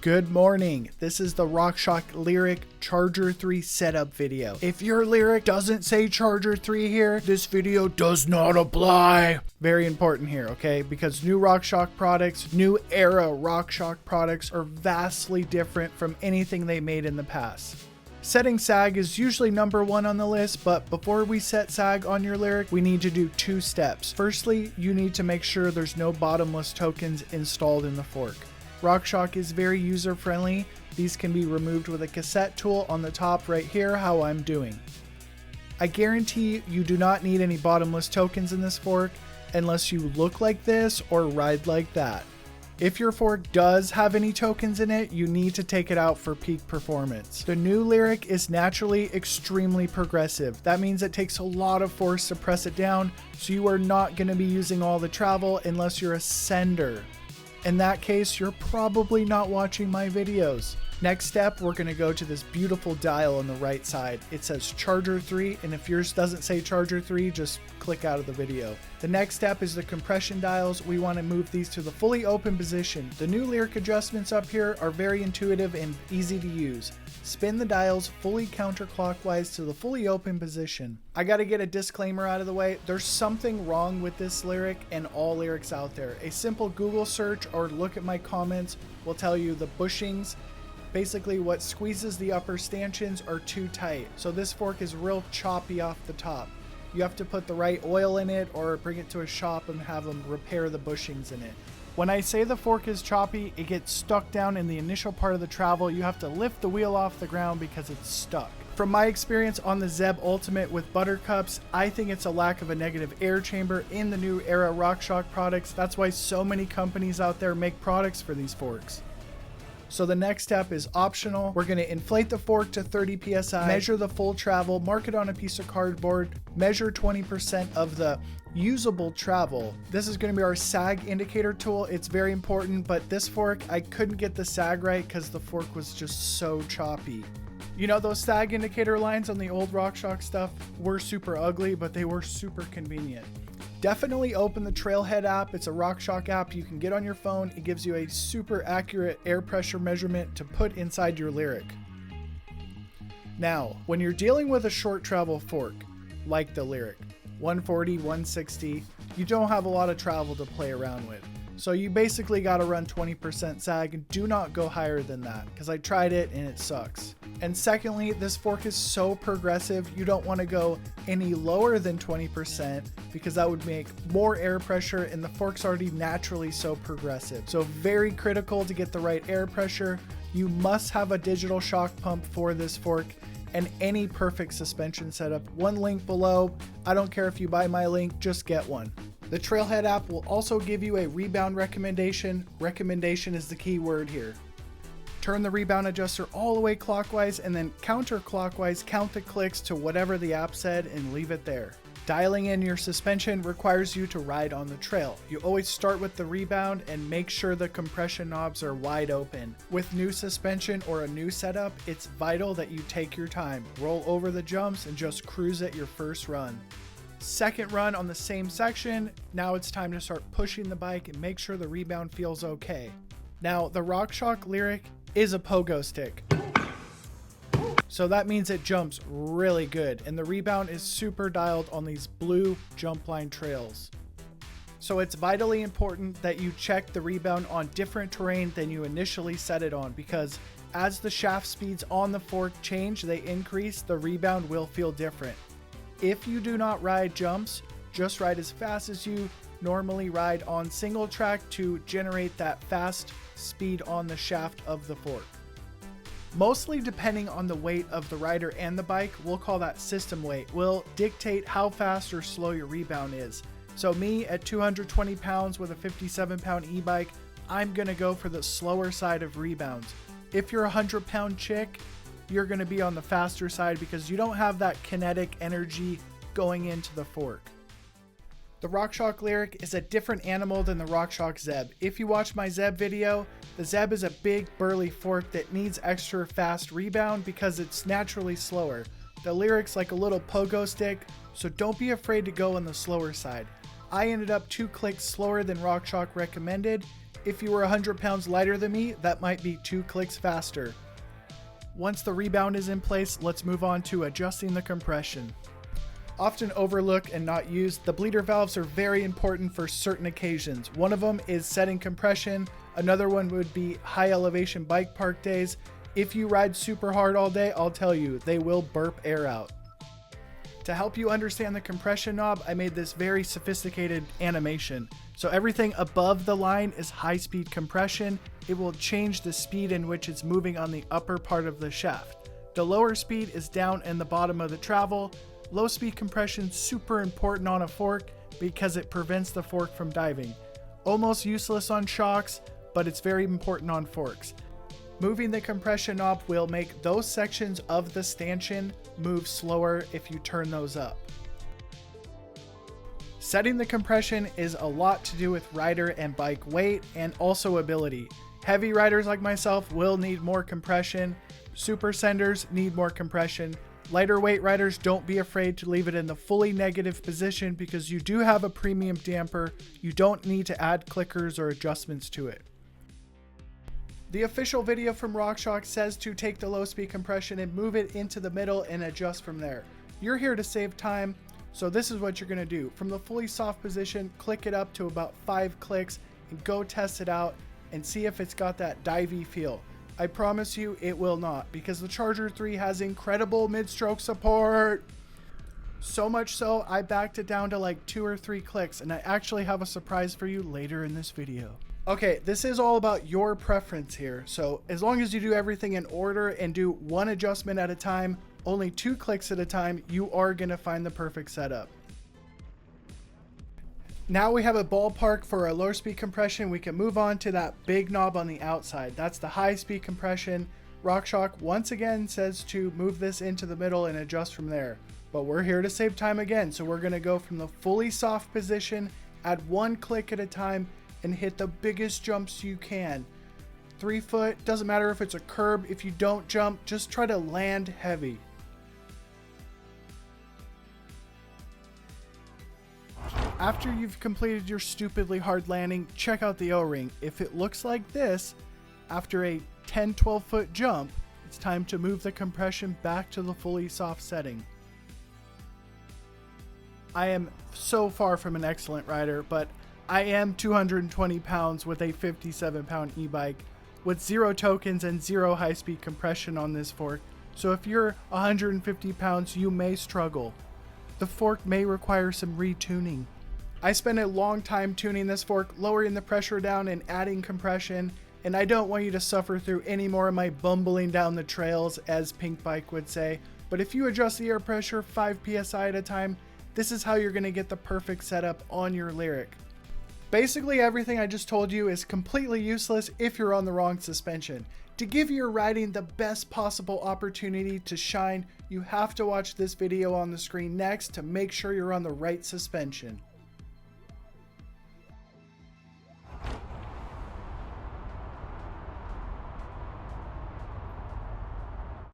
Good morning. This is the RockShox Lyric Charger 3 setup video. If your Lyric doesn't say Charger 3 here, this video does not apply. Very important here, okay? Because new RockShox products, new era RockShox products are vastly different from anything they made in the past. Setting sag is usually number one on the list, but before we set sag on your Lyric, we need to do two steps. Firstly, you need to make sure there's no bottomless tokens installed in the fork. RockShox is very user friendly. These can be removed with a cassette tool on the top right here, how I'm doing. I guarantee you do not need any bottomless tokens in this fork unless you look like this or ride like that. If your fork does have any tokens in it, you need to take it out for peak performance. The new Lyric is naturally extremely progressive. That means it takes a lot of force to press it down, so you are not going to be using all the travel unless you're a sender. In that case, you're probably not watching my videos. Next step, we're going to go to this beautiful dial on the right side. It says Charger 3, and if yours doesn't say Charger 3, just click out of the video. The next step is the compression dials. We want to move these to the fully open position. The new Lyric adjustments up here are very intuitive and easy to use. Spin the dials fully counterclockwise to the fully open position. I got to get a disclaimer out of the way. There's something wrong with this Lyric and all Lyrics out there. A simple Google search or look at my comments will tell you the bushings, basically what squeezes the upper stanchions, are too tight. So this fork is real choppy off the top. You have to put the right oil in it or bring it to a shop and have them repair the bushings in it. When I say the fork is choppy, it gets stuck down in the initial part of the travel. You have to lift the wheel off the ground because it's stuck. From my experience on the Zeb Ultimate with Buttercups, I think it's a lack of a negative air chamber in the new era RockShox products. That's why so many companies out there make products for these forks. So the next step is optional. We're going to inflate the fork to 30 psi, measure the full travel, mark it on a piece of cardboard, measure 20% of the usable travel. This is going to be our sag indicator tool. It's very important, but this fork, I couldn't get the sag right because the fork was just so choppy. You know, those sag indicator lines on the old RockShox stuff were super ugly, but they were super convenient. Definitely open the Trailhead app. It's a RockShox app you can get on your phone. It gives you a super accurate air pressure measurement to put inside your Lyric. Now, when you're dealing with a short travel fork, like the Lyric, 140, 160, you don't have a lot of travel to play around with. So you basically got to run 20% sag and do not go higher than that because I tried it and it sucks. And secondly, this fork is so progressive, you don't want to go any lower than 20% because that would make more air pressure and the fork's already naturally so progressive. So very critical to get the right air pressure. You must have a digital shock pump for this fork and any perfect suspension setup. One link below. I don't care if you buy my link, just get one. The Trailhead app will also give you a rebound recommendation. Recommendation is the key word here. Turn the rebound adjuster all the way clockwise and then counterclockwise count the clicks to whatever the app said and leave it there. Dialing in your suspension requires you to ride on the trail. You always start with the rebound and make sure the compression knobs are wide open. With new suspension or a new setup, it's vital that you take your time, roll over the jumps and just cruise at your first run. Second run on the same section, now it's time to start pushing the bike and make sure the rebound feels okay. Now, the RockShox Lyric is a pogo stick. So that means it jumps really good and the rebound is super dialed on these blue jump line trails. So it's vitally important that you check the rebound on different terrain than you initially set it on because as the shaft speeds on the fork change, they increase, the rebound will feel different. If you do not ride jumps, just ride as fast as you normally ride on single track to generate that fast speed on the shaft of the fork. Mostly depending on the weight of the rider and the bike, we'll call that system weight, will dictate how fast or slow your rebound is. So me at 220 pounds with a 57 pound e-bike, I'm gonna go for the slower side of rebounds. If you're a 100-pound chick, you're gonna be on the faster side because you don't have that kinetic energy going into the fork. The RockShox Lyric is a different animal than the RockShox Zeb. If you watch my Zeb video, the Zeb is a big burly fork that needs extra fast rebound because it's naturally slower. The Lyric's like a little pogo stick, so don't be afraid to go on the slower side. I ended up 2 clicks slower than RockShox recommended, If you were 100 pounds lighter than me, that might be 2 clicks faster. Once the rebound is in place, let's move on to adjusting the compression. Often overlooked and not used, the bleeder valves are very important for certain occasions. One of them is setting compression. Another one would be high elevation bike park days. If you ride super hard all day, I'll tell you, they will burp air out. To help you understand the compression knob, I made this very sophisticated animation. So everything above the line is high speed compression. It will change the speed in which it's moving on the upper part of the shaft. The lower speed is down in the bottom of the travel. Low speed compression is super important on a fork because it prevents the fork from diving. Almost useless on shocks, but it's very important on forks. Moving the compression knob will make those sections of the stanchion move slower if you turn those up. Setting the compression is a lot to do with rider and bike weight and also ability. Heavy riders like myself will need more compression. Super senders need more compression. Lighter weight riders, don't be afraid to leave it in the fully negative position because you do have a premium damper. You don't need to add clickers or adjustments to it. The official video from RockShox says to take the low speed compression and move it into the middle and adjust from there. You're here to save time, so this is what you're going to do. From the fully soft position, click it up to about 5 clicks and go test it out and see if it's got that divey feel. I promise you it will not, because the Charger 3 has incredible mid-stroke support. So much so, I backed it down to like 2 or 3 clicks, and I actually have a surprise for you later in this video. Okay, this is all about your preference here. So as long as you do everything in order and do one adjustment at a time, only 2 clicks at a time, you are gonna find the perfect setup. Now we have a ballpark for our low speed compression. We can move on to that big knob on the outside. That's the high speed compression. RockShox once again says to move this into the middle and adjust from there. But we're here to save time again. So we're gonna go from the fully soft position, add 1 click at a time, and hit the biggest jumps you can. 3 foot, doesn't matter if it's a curb. If you don't jump, just try to land heavy. After you've completed your stupidly hard landing, check out the O-ring. If it looks like this, after a 10-12 foot jump, it's time to move the compression back to the fully soft setting. I am so far from an excellent rider, but I am 220 pounds with a 57 pound e-bike with 0 tokens and 0 high-speed compression on this fork. So if you're 150 pounds, you may struggle. The fork may require some retuning. I spent a long time tuning this fork, lowering the pressure down and adding compression, and I don't want you to suffer through any more of my bumbling down the trails, as Pink Bike would say. But if you adjust the air pressure 5 psi at a time, this is how you're going to get the perfect setup on your Lyric. Basically everything I just told you is completely useless if you're on the wrong suspension. To give your riding the best possible opportunity to shine, you have to watch this video on the screen next to make sure you're on the right suspension.